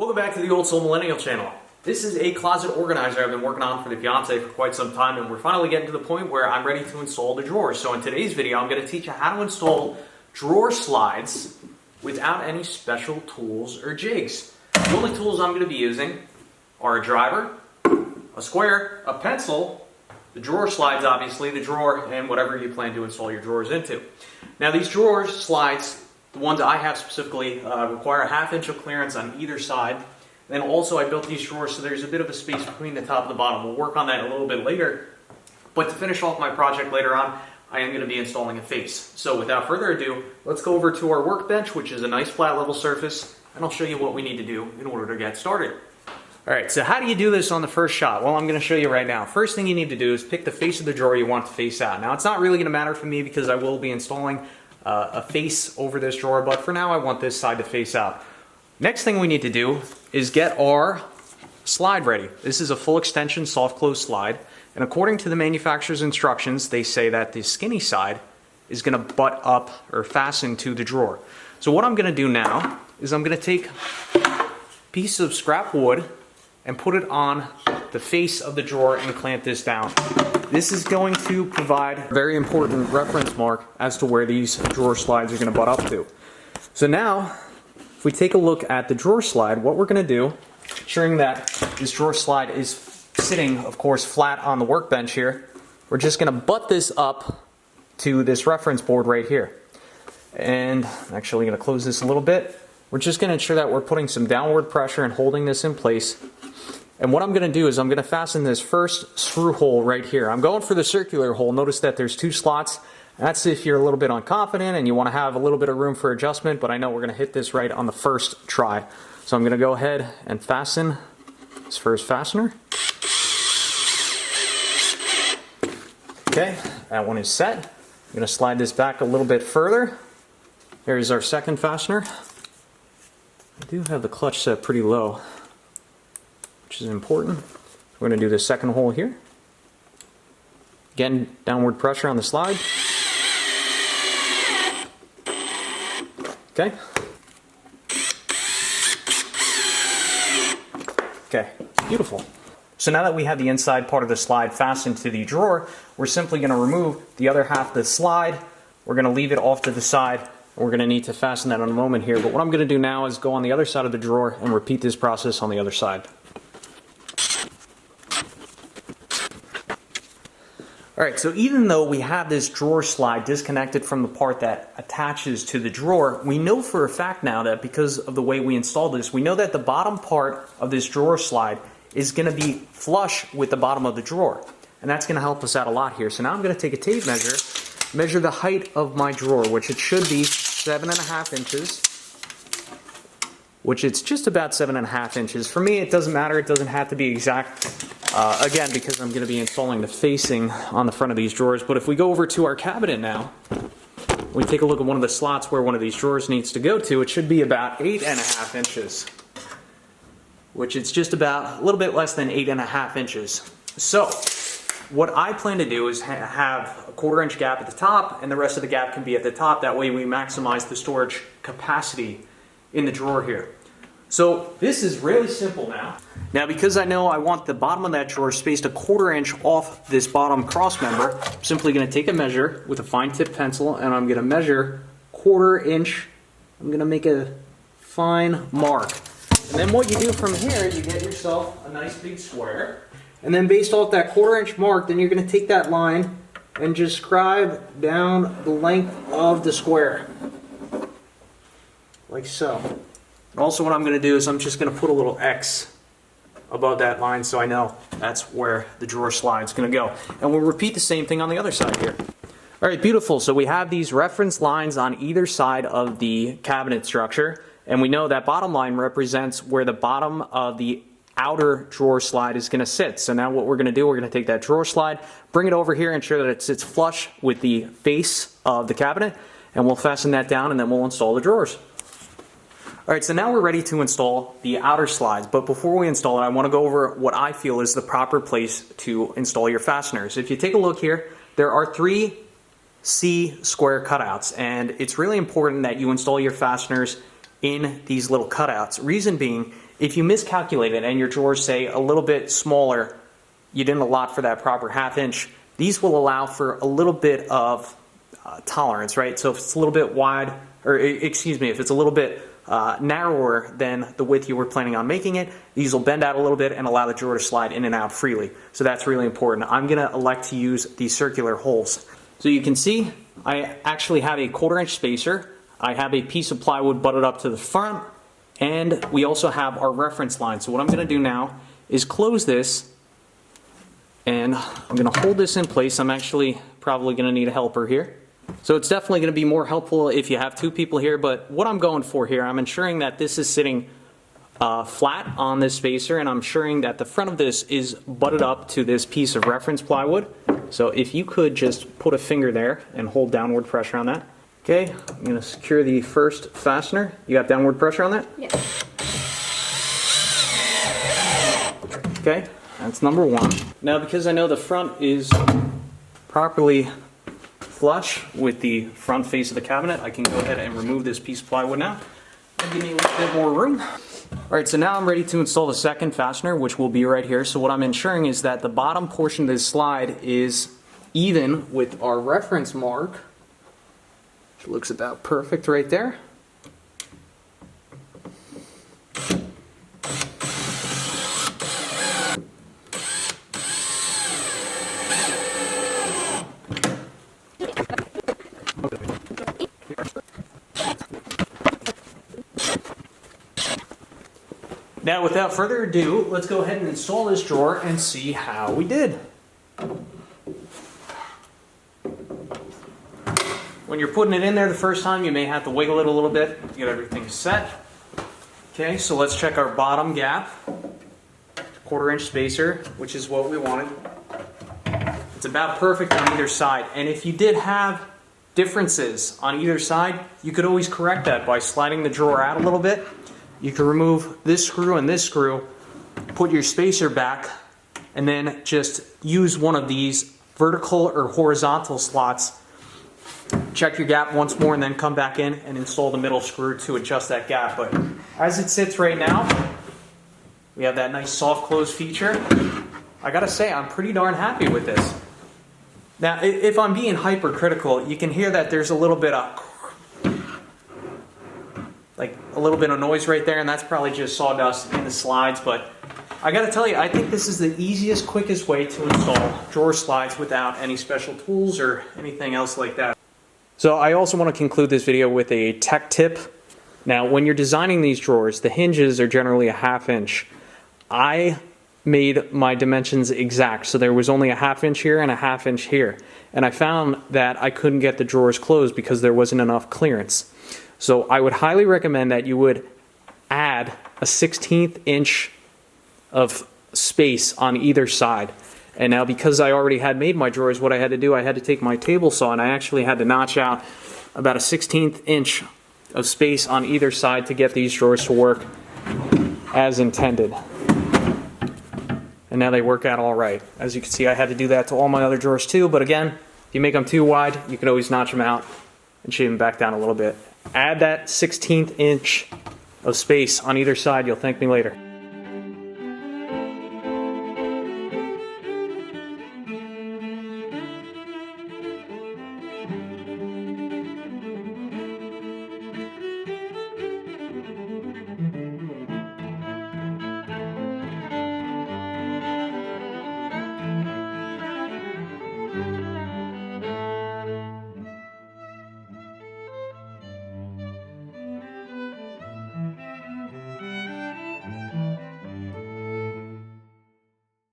Welcome back to the Old Soul Millennial channel. This is a closet organizer I've been working on for the fiance for quite some time, and we're finally getting to the point where I'm ready to install the drawers. So in today's video, I'm going to teach you how to install drawer slides without any special tools or jigs. The only tools I'm going to be using are a driver, a square, a pencil, the drawer slides obviously, the drawer, and whatever you plan to install your drawers into. Now these drawer slides, the ones I have specifically, require a 1/2 inch of clearance on either side. Then also I built these drawers so there's a bit of a space between the top and the bottom. We'll work on that a little bit later. But to finish off my project later on, I am going to be installing a face. So without further ado, let's go over to our workbench, which is a nice flat level surface, and I'll show you what we need to do in order to get started. Alright, so how do you do this on the first shot? Well, I'm going to show you right now. First thing you need to do is pick the face of the drawer you want to face out. Now it's not really going to matter for me because I will be installing a face over this drawer, but for now I want this side to face out. Next thing we need to do is get our slide ready. This is a full extension soft close slide, and according to the manufacturer's instructions, they say that the skinny side is going to butt up or fasten to the drawer. So what I'm going to do now is I'm going to take a piece of scrap wood and put it on the face of the drawer and clamp this down. This is going to provide a very important reference mark as to where these drawer slides are going to butt up to. So now, if we take a look at the drawer slide, what we're going to do, ensuring that this drawer slide is sitting, of course, flat on the workbench here, we're just going to butt this up to this reference board right here. And I'm actually going to close this a little bit. We're just going to ensure that we're putting some downward pressure and holding this in place. And what I'm going to do is I'm going to fasten this first screw hole right here. I'm going for the circular hole. Notice that there's 2 slots. That's if you're a little bit unconfident and you want to have a little bit of room for adjustment, but I know we're going to hit this right on the first try. So I'm going to go ahead and fasten this first fastener. Okay, that one is set. I'm going to slide this back a little bit further. Here's our second fastener. I do have the clutch set pretty low, which is important. We're going to do the second hole here. Again, downward pressure on the slide. Okay. Okay, beautiful. So now that we have the inside part of the slide fastened to the drawer, we're simply going to remove the other half of the slide. We're going to leave it off to the side. We're going to need to fasten that in a moment here, but what I'm going to do now is go on the other side of the drawer and repeat this process on the other side. Alright, so even though we have this drawer slide disconnected from the part that attaches to the drawer, we know for a fact now that because of the way we installed this, we know that the bottom part of this drawer slide is going to be flush with the bottom of the drawer. And that's going to help us out a lot here. So now I'm going to take a tape measure the height of my drawer, which it should be 7.5 inches, which it's just about 7.5 inches. For me, it doesn't matter. It doesn't have to be exact. Again, because I'm going to be installing the facing on the front of these drawers. But if we go over to our cabinet now, we take a look at one of the slots where one of these drawers needs to go to, it should be about 8.5 inches, which it's just about a little bit less than 8.5 inches. So what I plan to do is have a 1/4 inch gap at the top, and the rest of the gap can be at the top. That way we maximize the storage capacity in the drawer here. So this is really simple now. Now because I know I want the bottom of that drawer spaced a 1/4 inch off this bottom cross member, I'm simply going to take a measure with a fine tip pencil and I'm going to measure 1/4 inch. I'm going to make a fine mark. And then what you do from here is you get yourself a nice big square. And then based off that 1/4 inch mark, then you're going to take that line and just scribe down the length of the square. Like so. Also what I'm going to do is I'm just going to put a little X above that line so I know that's where the drawer slide is going to go. And we'll repeat the same thing on the other side here. Alright, beautiful. So we have these reference lines on either side of the cabinet structure. And we know that bottom line represents where the bottom of the outer drawer slide is going to sit. So now what we're going to do, we're going to take that drawer slide, bring it over here, ensure that it sits flush with the face of the cabinet, and we'll fasten that down and then we'll install the drawers. Alright, so now we're ready to install the outer slides, but before we install it, I want to go over what I feel is the proper place to install your fasteners. If you take a look here, there are 3 C square cutouts, and it's really important that you install your fasteners in these little cutouts. Reason being If you miscalculate it and your drawers say a little bit smaller, you didn't allot for that proper 1/2 inch, these will allow for a little bit of tolerance, right? So if it's a little bit wide, or excuse me, if it's a little bit narrower than the width you were planning on making it, these will bend out a little bit and allow the drawer to slide in and out freely. So that's really important. I'm gonna elect to use these circular holes. So you can see I actually have a 1/4 inch spacer. I have a piece of plywood butted up to the front, and we also have our reference line. So what I'm gonna do now is close this, and I'm gonna hold this in place. I'm actually probably gonna need a helper here. So it's definitely going to be more helpful if you have 2 people here, but what I'm going for here, I'm ensuring that this is sitting flat on this spacer, and I'm ensuring that the front of this is butted up to this piece of reference plywood. So if you could just put a finger there and hold downward pressure on that. Okay, I'm going to secure the first fastener. You got downward pressure on that? Yeah. Okay, that's number 1. Now because I know the front is properly flush with the front face of the cabinet, I can go ahead and remove this piece of plywood now and give me a little bit more room. Alright, so now I'm ready to install the second fastener, which will be right here. So what I'm ensuring is that the bottom portion of this slide is even with our reference mark, which looks about perfect right there. Now, without further ado, let's go ahead and install this drawer and see how we did. When you're putting it in there the first time, you may have to wiggle it a little bit to get everything set. Okay, so let's check our bottom gap. 1/4 inch spacer, which is what we wanted. It's about perfect on either side. And if you did have differences on either side, you could always correct that by sliding the drawer out a little bit. You can remove this screw and this screw, put your spacer back, and then just use one of these vertical or horizontal slots. Check your gap once more and then come back in and install the middle screw to adjust that gap. But as it sits right now, we have that nice soft close feature. I gotta say, I'm pretty darn happy with this. Now, if I'm being hypercritical, you can hear that there's a little bit of noise right there, and that's probably just sawdust in the slides. But I gotta tell you, I think this is the easiest, quickest way to install drawer slides without any special tools or anything else like that. So I also want to conclude this video with a tech tip. Now, when you're designing these drawers, the hinges are generally a 1/2 inch. I made my dimensions exact, so there was only a 1/2 inch here and a 1/2 inch here. And I found that I couldn't get the drawers closed because there wasn't enough clearance. So I would highly recommend that you would add a 1/16 inch of space on either side. And now, because I already had made my drawers, what I had to do, I had to take my table saw and I actually had to notch out about a 1/16 inch of space on either side to get these drawers to work as intended. And now they work out all right. As you can see, I had to do that to all my other drawers too, but again, if you make them too wide, you can always notch them out and shave them back down a little bit. Add that 1/16 inch of space on either side, you'll thank me later.